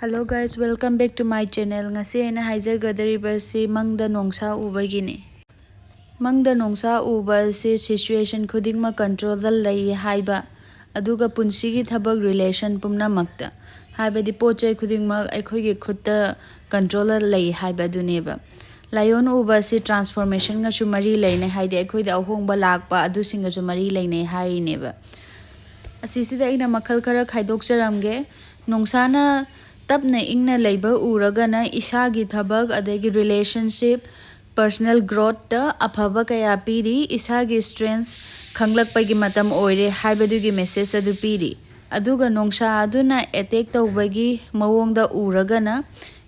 Hello guys, welcome back to my channel. Ngasi aina haijagadariba si mangda nongsa ubagini. Mangda nongsa uba si situation khudingma control da lai haiba aduga punsigi thabak relation pumna makta haiba di pochai khudingma aikhoi gi khutta controller lai haiba duneba. Lion uba si transformation nga chumari laine haide aikhoi da ahongba lakpa adu singa chumari laine haineba. Asisida ina makhal khara khaidok charamge nongsana tapna ingna leiba uragana isagi thabak adegi relationship personal growth ta aphaba kaya piri isagi strengths khanglakpagi matam oire haibadugi message adu piri aduga nongsa aduna attack tawbagi mawongda uragana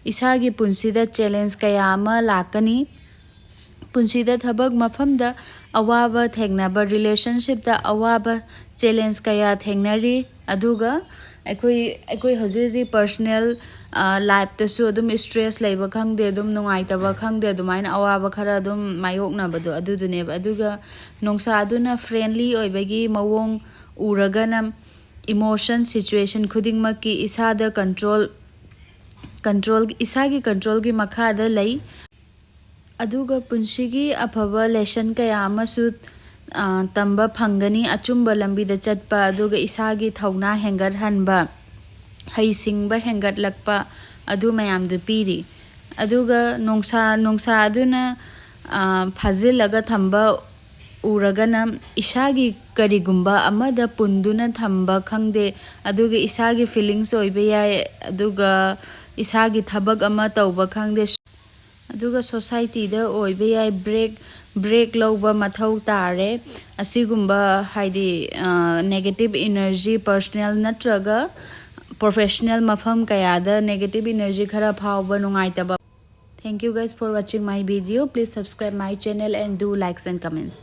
isagi punsida challenge kaya ama lakani punsida thabak mafamda awaba thengnaba relationship da awaba challenge kaya thengnari aduga aikoi hoji personal life tasu adum stress leiba khangde adum nungai taba khangde adumaina awaba khara adum mayokna badu aduduneba aduga nongsa aduna friendly oibagi mawong uragana emotion situation khudingma ki isada control isagi control gi makhada lei aduga punsigi aphaba lesson kaya amasu tamba phangani achumba lambi da chatpa aduga isagi thauna hengat hanba haisingba hengat lakpa adu mayam du piri aduga nongsa aduna phajilaga thamba uragana isagi karigumba amada punduna thamba khangde aduga isagi feelings oibe yai aduga isagi thabak ama tawba khangde aduga society da oibe yai break lawba mathau tare asigumba haidi negative energy personal natraga professional mafam kaya da negative energy khara phawba nungai taba. Thank you guys for watching my video. Please subscribe my channel and do likes and comments.